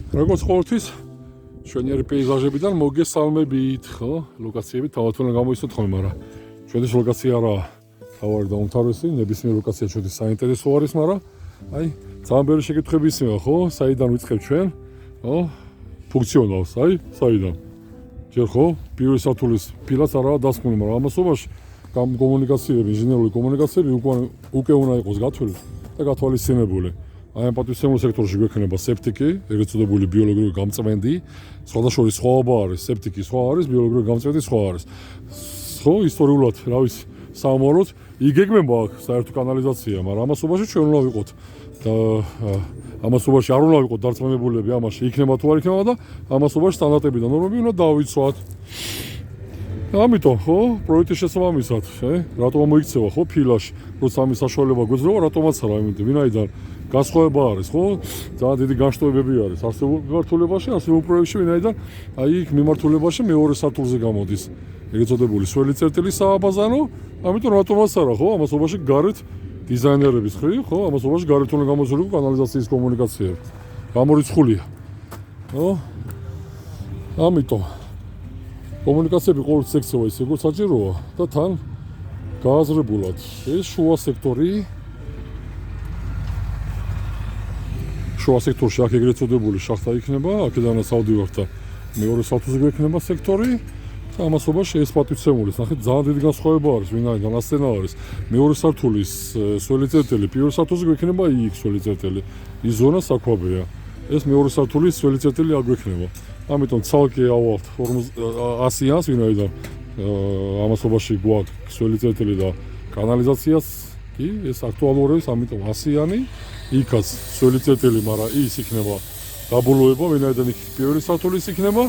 როგორც ყოველთვის ჩვენი პეიზაჟებიდან მოგესალმებით, ხო? ლოკაციები თავად უნდა გამოიცნოთ ხოლმე, მაგრამ ჩვენი ლოკაცია არა თავარი და უმთავრესი, ნებისმიერ ლოკაცია ჩვენი საინტერესო არის, მაგრამ აი, ძალიან ბევრი შეკითხვები ისმევა, ხო? საიდან ვიწყებ ჩვენ? ხო? ფუნქციონალს, აი, საიდან? ჯერ ხო? პირველი სართულის ფილას არაა დასმული, მაგრამ ამასობაში კომუნიკაციები, ინჟინერული კომუნიკაციები უკვე უნდა იყოს გათვლილი და გათვალისწინებული. აი ამ პატივცემულ სექტორში გვექნება სეპტიკი, ეგრეთ წოდებული ბიოლოგიური გამწვენდი, სხვადასხვა სხვაობა არის, სეპტიკი სხვა არის, ბიოლოგიური გამწვენდი სხვა არის. ხო, ისტორიულად, რა ვიცი, საომაროდ იგეგმება აქ საერთო კანალიზაცია, მაგრამ ამასობაში ჩვენ უნდა ვიყოთ და ამასობაში არ უნდა ვიყოთ დარწმუნებულები ამაში, იქნება თუ არ იქნება და ამასობაში სტანდარტები და ნორმები უნდა დავიცვათ. ამიტომ, ხო, პროექტის შესაბამისად, რატომ მოიქცევა, ხო, ფილაში, როცა ამის საშუალება გვეძლევა, რატომაც არა, იმიტომ ვინაიდან განსხვავება არის, ხო? ძალიან დიდი განშტოებები არის არსებულ მიმართულებაში, არსებულ პროექტში, ვინაიდან აი იქ მიმართულებაში მეორე სართულზე გამოდის. ეგრეთ წოდებული სველი წერტილი სააბაზანო, ამიტომ რატომაც არა, ხო? ამასობაში გარეთ დიზაინერების ხრი, ხო? ამასობაში გარეთ უნდა გამოსულიყო კანალიზაციის კომუნიკაციები. გამორიცხულია. ხო? ამიტომ კომუნიკაციები ყოველ სექცია ისე როგორც საჭიროა და თან გააზრებულად ეს შუა სექტორი შუა სექტორში აქ ეგრეთ წოდებული შახტა იქნება, აქედანაც ავდივართ და მეორე სართულზე გვექნება სექტორი და ამასობაში ეს პატივცემული, ნახეთ, ძალიან დიდი განსხვავება არის, ვინაიდან ასენა არის. მეორე სართულის სველი წერტილი, პირველ სართულზე გვექნება იქ სველი წერტილი. ის ზონა საქვაბეა. ეს მეორე სართულის სველი წერტილი აქ გვექნება. ამიტომ ცალკე ავალთ 100-იანს, ვინაიდან ამასობაში გვაქვს სველი წერტილი და კანალიზაციას კი ეს აქტუალურებს, ამიტომ 100-იანი იქაც სველი წერტილი, მაგრამ ის იქნება დაბოლოება, ვინაიდან იქ პირველი სართულის იქნება,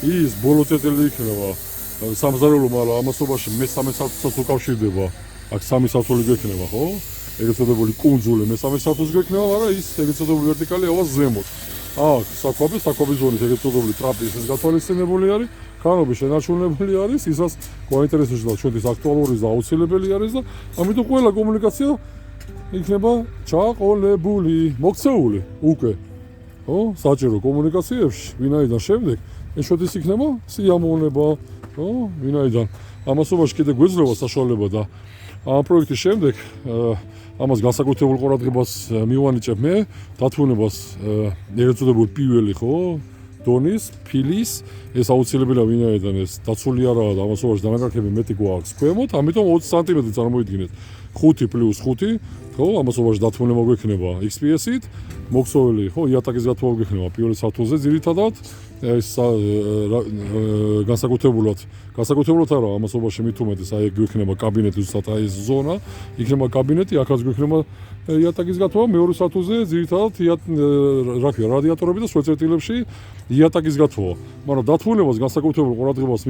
ის ბოლო წერტილი იქნება სამზარეულო, მაგრამ ამასობაში მესამე სართულსაც უკავშირდება. აქ სამი სართული გვექნება, ხო? ეგრეთ წოდებული კუნძული მესამე სართულს გვექნება, მაგრამ ის ეგრეთ წოდებული ვერტიკალი ავა ზემოთ. აქ საკვების ზონის ეგრეთ წოდებული ტრაპის ეს გათვალისწინებული არის, ქანები შენარჩუნებული არის, ისაც გვაინტერესებს და ჩვენთვის აქტუალური და აუცილებელი არის და ამიტომ ყველა კომუნიკაცია იქნება ჩაყოლებული, მოქცეული უკვე. ხო? საჭირო კომუნიკაციებში, ვინაიდან შემდეგ ეს შედის იქნება სიამოვნება, ხო? ვინაიდან ამასობაში კიდე გვეძლევა საშუალება და ამ პროექტის შემდეგ ამას განსაკუთრებულ ყურადღებას მივანიჭებ მე, დათვუნებას ეგრეთ წოდებული პირველი, ხო? დონის, ფილის, ეს აუცილებელია, ვინაიდან ეს დაცული არაა და ამასობაში დანაკარგები მეტი გვაქვს ქვემოთ, ამიტომ 20 სანტიმეტრი წარმოიდგინეთ. 5 + 5, ხო, ამასობაში დათმუნება გვექნება XPS-ით, მოქსოვილი, ხო, იატაკის გათხოვა გვექნება პირველ სართულზე ძირითადად, ეს განსაკუთრებულად არა, ამასობაში მით უმეტეს აი გვექნება კაბინეტი, ზუსტად აი ეს ზონა, იქნება კაბინეტი, აქაც გვექნება იატაკის გათხოვა, მეორე სართულზე ძირითადად რა ქვია, რადიატორები და სვეტწერტილებში იატაკის გათხოვა. მაგრამ დათმუნებას განსაკუთრებულ ყურადღებას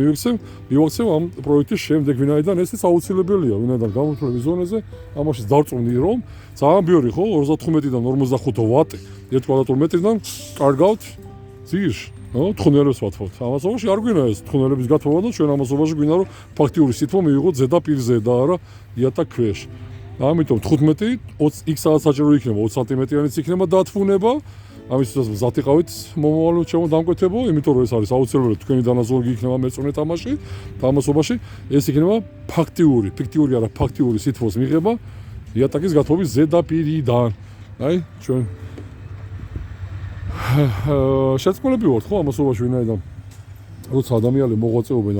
მივაქცევ ამ პროექტის შემდეგ, ვინაიდან ესეც აუცილებელია, ვინაიდან გამოთვლების ზონაზე ამაში დავწუნდი რომ ძალიან ბევრი, ხო, 35-დან 45 ვატი 1 კვადრატულ მეტრიდან კარგავთ ძირში. ხო, თხნელებს ვათხოვთ. ამასობაში არ გვინდა ეს თხნელების გათხოვა და ჩვენ ამასობაში გვინდა რომ ფაქტიური სითბო მივიღოთ ზედაპირზე და არა იატაკ ქვეშ. ამიტომ 15 20 x-ად საჭირო იქნება 20 სანტიმეტრიანიც იქნება დათმუნება. ამისთვისაც მზად იყავით მომავალ ჩემო დამკვეთებო, იმიტომ რომ ეს არის აუცილებელი თქვენი დანაზოგი იქნება მეწონე თამაში და ამასობაში ეს იქნება ფაქტიური არა ფაქტიური სითბოს მიღება იატაკის გათხოვის ზედაპირიდან. აი, ჩვენ შეწყობილები ვართ, ხო, ამასობაში, ვინაიდან როცა ადამიანები მოღვაწეობენ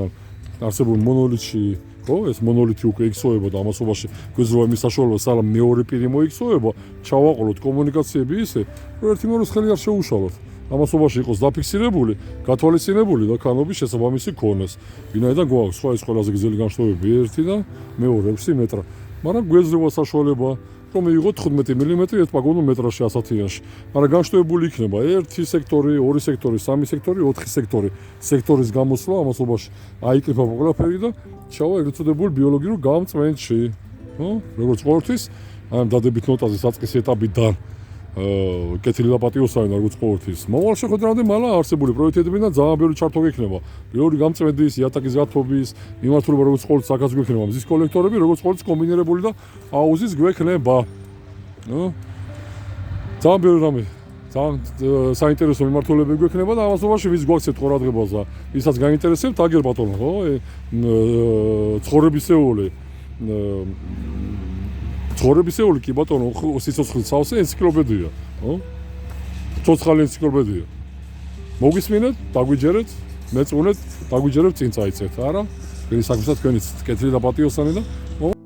არსებულ მონოლითში, ხო, ეს მონოლითი უკვე იქცევება და ამასობაში გვეძლევა იმის საშუალება, სანამ მეორე პირი მოიქცევება, ჩავაყოლოთ კომუნიკაციები ისე, რომ ერთი მეორეს ხელი არ შეუშალოთ. ამასობაში იყოს დაფიქსირებული, გათვალისწინებული და ქანობის შესაბამისი ქონეს. ვინაიდან გვაქვს სხვა ეს ყველაზე გრძელი განშტოებები 1 და მეორე 6 მეტრა. მაგრამ გვეძლევა საშუალება რომ მიიღოთ 15 მმ 1 პაგონურ მეტრაში ასათიანში. მაგრამ განშტოებული იქნება 1 სექტორი, 2 სექტორი, 3 სექტორი, 4 სექტორი. სექტორის გამოსვლა ამასობაში აიკრიფა ყველაფერი და ჩავა ეგრეთ წოდებულ ბიოლოგიურ გამწვენდში. ხო? როგორც ყოველთვის, ამ დადებით ნოტაზე საწყის ეტაპიდან კეთილი და პატიოსანი როგორც ყოველთვის. მომავალ შეხვედრამდე მალა არსებული პროექტებიდან ძალიან ბევრი ჩართვა გექნება. ბიოლოგიური გამწვენდის, იატაკის გათხოვის, მიმართულება როგორც ყოველთვის აქაც გვექნება მზის კოლექტორები, როგორც ყოველთვის კომბინირებული და აუზის გვექნება. ძალიან ბევრი რამე ძალიან საინტერესო მიმართულებები გვექნება და ამასობაში ვის გვაქცევთ ყურადღებას და ვისაც გაინტერესებთ, აგერ ბატონო, ხო? ცხოვრებისეული კი ბატონო, სიცოცხლის სავსე ენციკლოპედია, ხო? ცოცხალი ენციკლოპედია. მოგისმინეთ, დაგვიჯერეთ, მეწუნეთ, დაგვიჯერებთ წინ წაიწეთ, არა? ვერი საქმეა თქვენი კეთილი და პატიოსანი და